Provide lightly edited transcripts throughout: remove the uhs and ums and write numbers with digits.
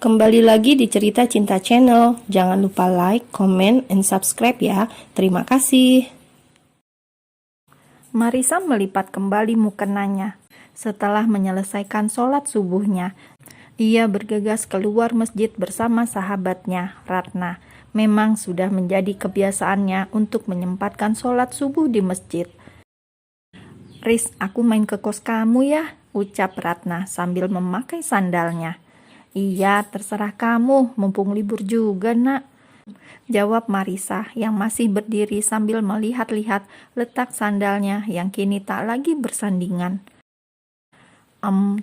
Kembali lagi di Cerita Cinta Channel. Jangan lupa like, comment, and subscribe ya. Terima kasih. Marisa melipat kembali mukenanya. Setelah menyelesaikan sholat subuhnya, ia bergegas keluar masjid bersama sahabatnya, Ratna. Memang sudah menjadi kebiasaannya untuk menyempatkan sholat subuh di masjid. "Riz, aku main ke kos kamu ya," ucap Ratna sambil memakai sandalnya. "Iya, terserah kamu, mumpung libur juga, Nak," jawab Marisa yang masih berdiri sambil melihat-lihat letak sandalnya yang kini tak lagi bersandingan.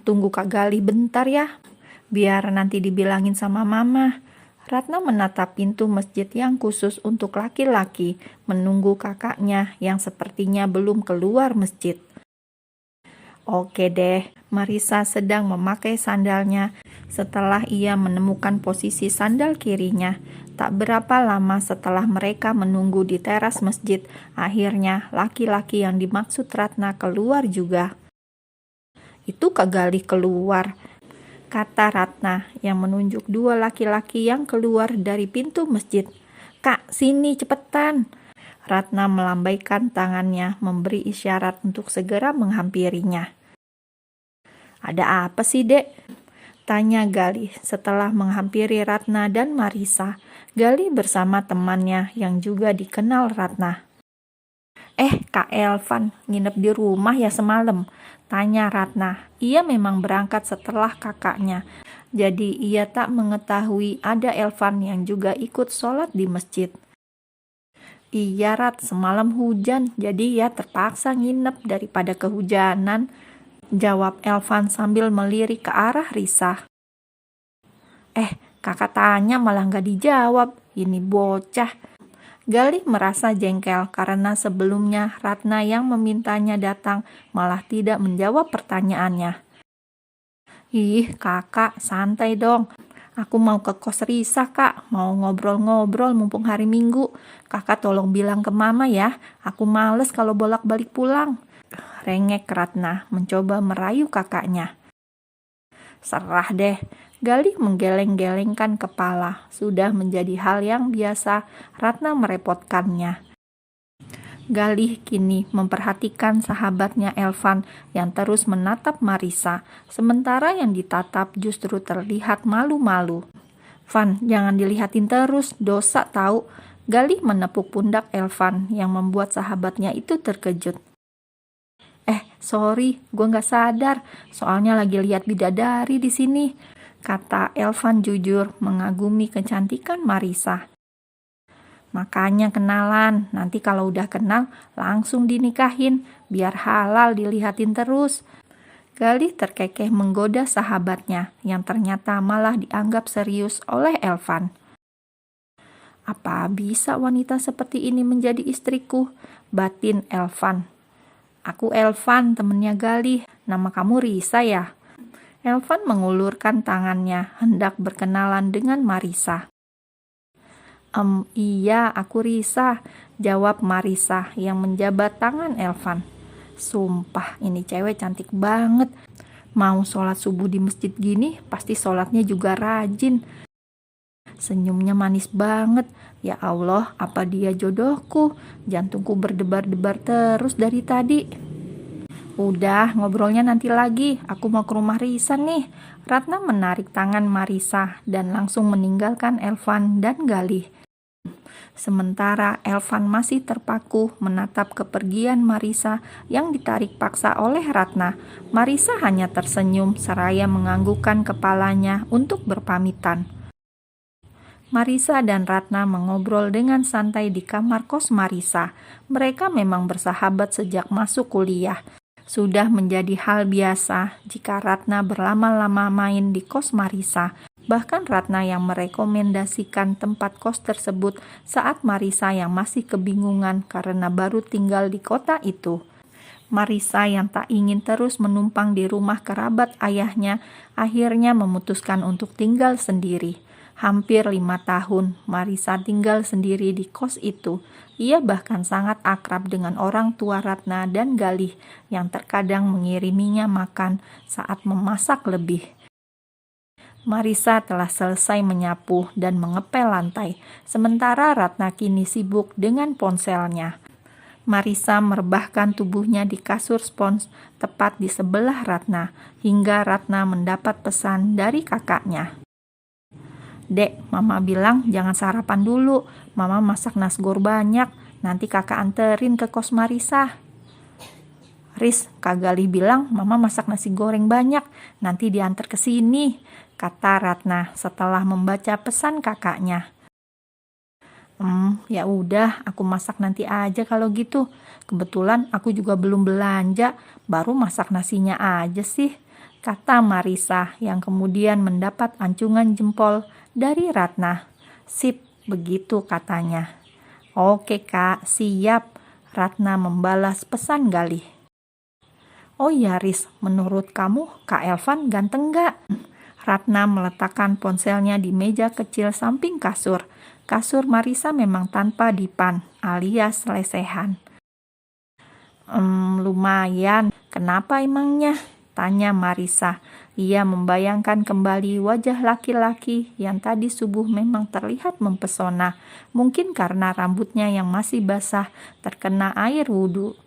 Tunggu Kak Gali bentar ya, biar nanti dibilangin sama Mama." Ratna menatap pintu masjid yang khusus untuk laki-laki, menunggu kakaknya yang sepertinya belum keluar masjid. Oke deh, Marisa sedang memakai sandalnya setelah ia menemukan posisi sandal kirinya. Tak berapa lama setelah mereka menunggu di teras masjid, akhirnya laki-laki yang dimaksud Ratna keluar juga. "Itu Kak Galih keluar," kata Ratna yang menunjuk dua laki-laki yang keluar dari pintu masjid. "Kak, sini cepetan." Ratna melambaikan tangannya memberi isyarat untuk segera menghampirinya. "Ada apa sih, Dek?" tanya Galih setelah menghampiri Ratna dan Marisa. Galih bersama temannya yang juga dikenal Ratna. Kak Elvan, nginep di rumah ya semalam?" tanya Ratna. Ia memang berangkat setelah kakaknya, jadi ia tak mengetahui ada Elvan yang juga ikut sholat di masjid. "Iya Rat, semalam hujan, jadi ya terpaksa nginep daripada kehujanan," jawab Elvan sambil melirik ke arah Risa. Kakak tanya malah gak dijawab, ini bocah. Galih merasa jengkel karena sebelumnya Ratna yang memintanya datang malah tidak menjawab pertanyaannya. "Ih kakak, santai dong. Aku mau ke kos Risa kak, mau ngobrol-ngobrol mumpung hari Minggu. Kakak tolong bilang ke Mama ya, aku males kalau bolak-balik pulang," rengek Ratna mencoba merayu kakaknya. "Serah deh." Galih menggeleng-gelengkan kepala. Sudah menjadi hal yang biasa Ratna merepotkannya. Galih kini memperhatikan sahabatnya Elvan yang terus menatap Marisa, sementara yang ditatap justru terlihat malu-malu. "Van, jangan dilihatin terus, dosa tahu." Galih menepuk pundak Elvan yang membuat sahabatnya itu terkejut. Sorry, gue gak sadar, soalnya lagi lihat bidadari di sini," kata Elvan jujur mengagumi kecantikan Marisa. "Makanya kenalan, nanti kalau udah kenal langsung dinikahin, biar halal dilihatin terus." Galih terkekeh menggoda sahabatnya yang ternyata malah dianggap serius oleh Elvan. "Apa bisa wanita seperti ini menjadi istriku?" batin Elvan. "Aku Elvan, temennya Galih. Nama kamu Risa ya?" Elvan mengulurkan tangannya hendak berkenalan dengan Marisa. Iya, aku Risa," jawab Marisa yang menjabat tangan Elvan. "Sumpah, ini cewek cantik banget. Mau sholat subuh di masjid gini, pasti sholatnya juga rajin. Senyumnya manis banget. Ya Allah, apa dia jodohku? Jantungku berdebar-debar terus dari tadi." "Udah, ngobrolnya nanti lagi. Aku mau ke rumah Risa nih." Ratna menarik tangan Marisa dan langsung meninggalkan Elvan dan Galih. Sementara Elvan masih terpaku menatap kepergian Marisa yang ditarik paksa oleh Ratna. Marisa hanya tersenyum seraya menganggukkan kepalanya untuk berpamitan. Marisa dan Ratna mengobrol dengan santai di kamar kos Marisa. Mereka memang bersahabat sejak masuk kuliah. Sudah menjadi hal biasa jika Ratna berlama-lama main di kos Marisa. Bahkan Ratna yang merekomendasikan tempat kos tersebut saat Marisa yang masih kebingungan karena baru tinggal di kota itu. Marisa yang tak ingin terus menumpang di rumah kerabat ayahnya akhirnya memutuskan untuk tinggal sendiri. Hampir 5 tahun Marisa tinggal sendiri di kos itu. Ia bahkan sangat akrab dengan orang tua Ratna dan Galih yang terkadang mengiriminya makan saat memasak lebih. Marisa telah selesai menyapu dan mengepel lantai, sementara Ratna kini sibuk dengan ponselnya. Marisa merebahkan tubuhnya di kasur spons tepat di sebelah Ratna, hingga Ratna mendapat pesan dari kakaknya. "Dek, Mama bilang jangan sarapan dulu. Mama masak nasgor banyak, nanti kakak anterin ke kos Marisa." "Riz, Kak Galih bilang Mama masak nasi goreng banyak, nanti diantar ke sini," kata Ratna setelah membaca pesan kakaknya. Ya udah, aku masak nanti aja kalau gitu. Kebetulan aku juga belum belanja, baru masak nasinya aja sih," kata Marisa yang kemudian mendapat ancungan jempol dari Ratna. "Sip, begitu," katanya. "Oke Kak, siap," Ratna membalas pesan Galih. "Oh ya Riz, menurut kamu Kak Elvan ganteng gak?" Ratna meletakkan ponselnya di meja kecil samping kasur. Kasur Marisa memang tanpa dipan, alias lesehan. Lumayan. Kenapa emangnya?" tanya Marisa. Ia membayangkan kembali wajah laki-laki yang tadi subuh memang terlihat mempesona. Mungkin karena rambutnya yang masih basah terkena air wudhu.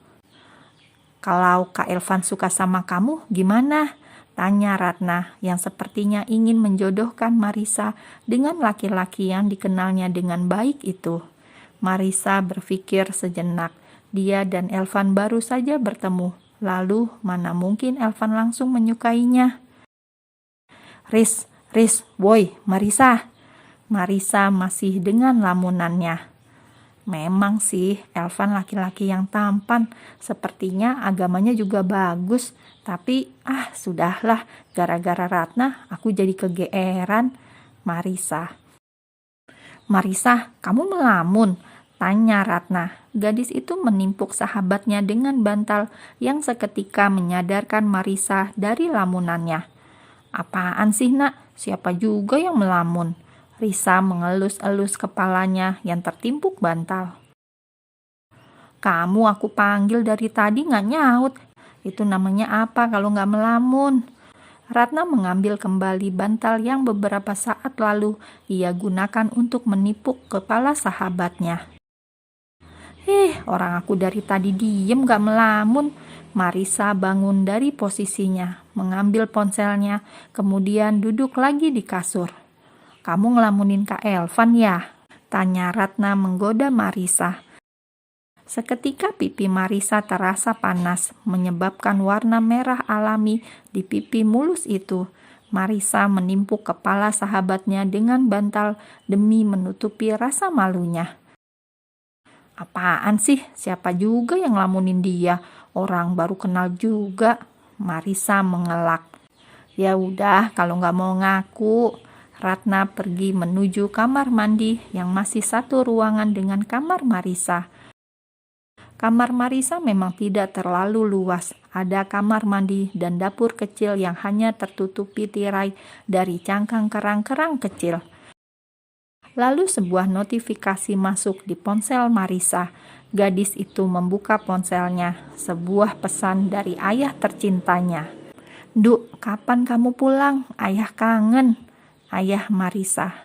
"Kalau Kak Elvan suka sama kamu, gimana?" tanya Ratna yang sepertinya ingin menjodohkan Marisa dengan laki-laki yang dikenalnya dengan baik itu. Marisa berpikir sejenak. Dia dan Elvan baru saja bertemu. Lalu mana mungkin Elvan langsung menyukainya? Riz, woi, Marisa." Marisa masih dengan lamunannya. Memang sih, Elvan laki-laki yang tampan, sepertinya agamanya juga bagus. Tapi sudahlah, gara-gara Ratna aku jadi kegeeran. Marisa, kamu melamun?" tanya Ratna. Gadis itu menimpuk sahabatnya dengan bantal yang seketika menyadarkan Marisa dari lamunannya. "Apaan sih nak? Siapa juga yang melamun?" Risa mengelus-elus kepalanya yang tertimpuk bantal. "Kamu aku panggil dari tadi nggak nyaut. Itu namanya apa kalau nggak melamun?" Ratna mengambil kembali bantal yang beberapa saat lalu ia gunakan untuk menipuk kepala sahabatnya. Orang aku dari tadi diem nggak melamun." Marisa bangun dari posisinya, mengambil ponselnya, kemudian duduk lagi di kasur. "Kamu ngelamunin Kak Elvan ya?" tanya Ratna menggoda Marisa. Seketika pipi Marisa terasa panas, menyebabkan warna merah alami di pipi mulus itu. Marisa menimpuk kepala sahabatnya dengan bantal demi menutupi rasa malunya. "Apaan sih? Siapa juga yang ngelamunin dia? Orang baru kenal juga." Marisa mengelak. "Ya udah, kalau nggak mau ngaku." Ratna pergi menuju kamar mandi yang masih satu ruangan dengan kamar Marisa. Kamar Marisa memang tidak terlalu luas. Ada kamar mandi dan dapur kecil yang hanya tertutupi tirai dari cangkang kerang-kerang kecil. Lalu sebuah notifikasi masuk di ponsel Marisa. Gadis itu membuka ponselnya. Sebuah pesan dari ayah tercintanya. "Duk, kapan kamu pulang? Ayah kangen." Ayah Marisa.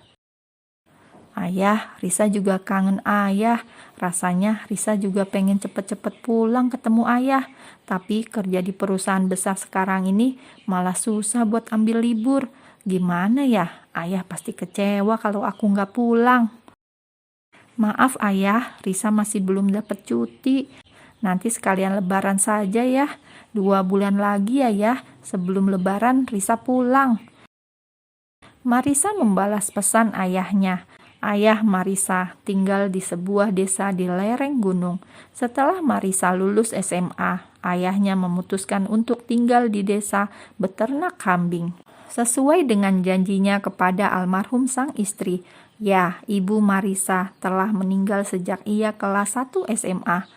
"Ayah, Risa juga kangen ayah. Rasanya Risa juga pengen cepet-cepet pulang ketemu ayah. Tapi kerja di perusahaan besar sekarang ini malah susah buat ambil libur. Gimana ya? Ayah pasti kecewa kalau aku nggak pulang." "Maaf ayah, Risa masih belum dapat cuti. Nanti sekalian lebaran saja ya. 2 bulan lagi ya, sebelum lebaran Risa pulang." Marisa membalas pesan ayahnya. Ayah Marisa tinggal di sebuah desa di lereng gunung. Setelah Marisa lulus SMA, ayahnya memutuskan untuk tinggal di desa beternak kambing. Sesuai dengan janjinya kepada almarhum sang istri, ya, ibu Marisa telah meninggal sejak ia kelas 1 SMA.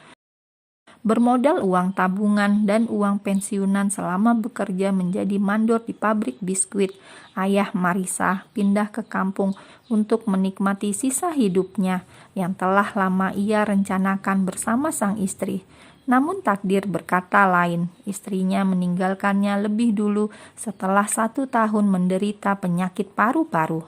Bermodal uang tabungan dan uang pensiunan selama bekerja menjadi mandor di pabrik biskuit, ayah Marisa pindah ke kampung untuk menikmati sisa hidupnya yang telah lama ia rencanakan bersama sang istri. Namun takdir berkata lain, istrinya meninggalkannya lebih dulu setelah 1 tahun menderita penyakit paru-paru.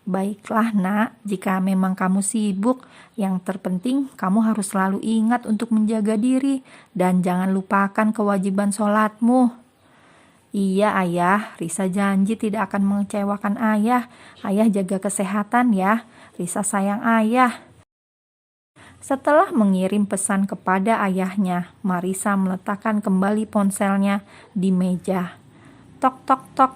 Baiklah nak, jika memang kamu sibuk, yang terpenting kamu harus selalu ingat untuk menjaga diri dan jangan lupakan kewajiban sholatmu. Iya ayah, Risa janji tidak akan mengecewakan ayah. Ayah jaga kesehatan ya, Risa sayang ayah. Setelah mengirim pesan kepada ayahnya, Marisa meletakkan kembali ponselnya di meja. Tok tok tok.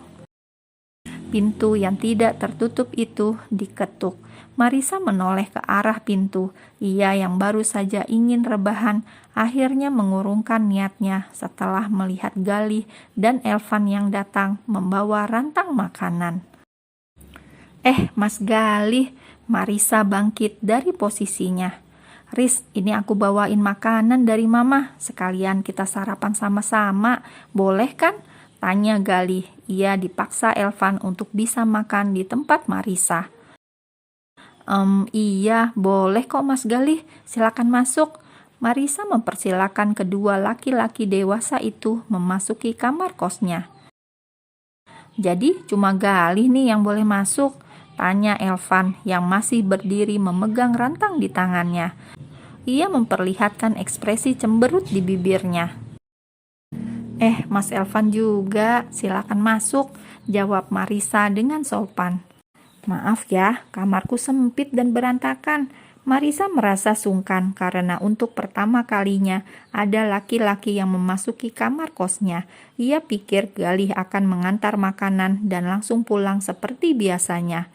Pintu yang tidak tertutup itu diketuk. Marisa menoleh ke arah pintu. Ia yang baru saja ingin rebahan, akhirnya mengurungkan niatnya setelah melihat Galih dan Elvan yang datang membawa rantang makanan. Mas Galih, Marisa bangkit dari posisinya. Riz, ini aku bawain makanan dari mama, sekalian kita sarapan sama-sama, boleh kan? Tanya Galih. Ia dipaksa Elvan untuk bisa makan di tempat Marisa. Iya, boleh kok Mas Galih, silakan masuk. Marisa mempersilakan kedua laki-laki dewasa itu memasuki kamar kosnya. Jadi cuma Galih nih yang boleh masuk? Tanya Elvan yang masih berdiri memegang rantang di tangannya. Ia memperlihatkan ekspresi cemberut di bibirnya. Mas Elvan juga, silakan masuk, jawab Marisa dengan sopan. Maaf ya, kamarku sempit dan berantakan. Marisa merasa sungkan karena untuk pertama kalinya ada laki-laki yang memasuki kamar kosnya. Ia pikir Galih akan mengantar makanan dan langsung pulang seperti biasanya.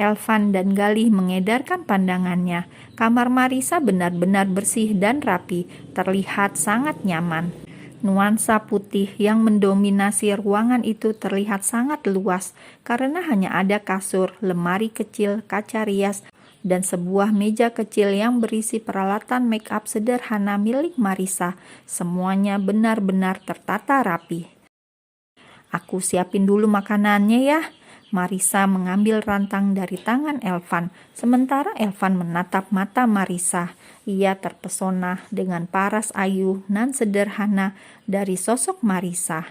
Elvan dan Galih mengedarkan pandangannya. Kamar Marisa benar-benar bersih dan rapi, terlihat sangat nyaman. Nuansa putih yang mendominasi ruangan itu terlihat sangat luas karena hanya ada kasur, lemari kecil, kaca rias, dan sebuah meja kecil yang berisi peralatan make up sederhana milik Marisa. Semuanya benar-benar tertata rapi. Aku siapin dulu makanannya ya. Marisa mengambil rantang dari tangan Elvan, sementara Elvan menatap mata Marisa. Ia terpesona dengan paras ayu nan sederhana dari sosok Marisa.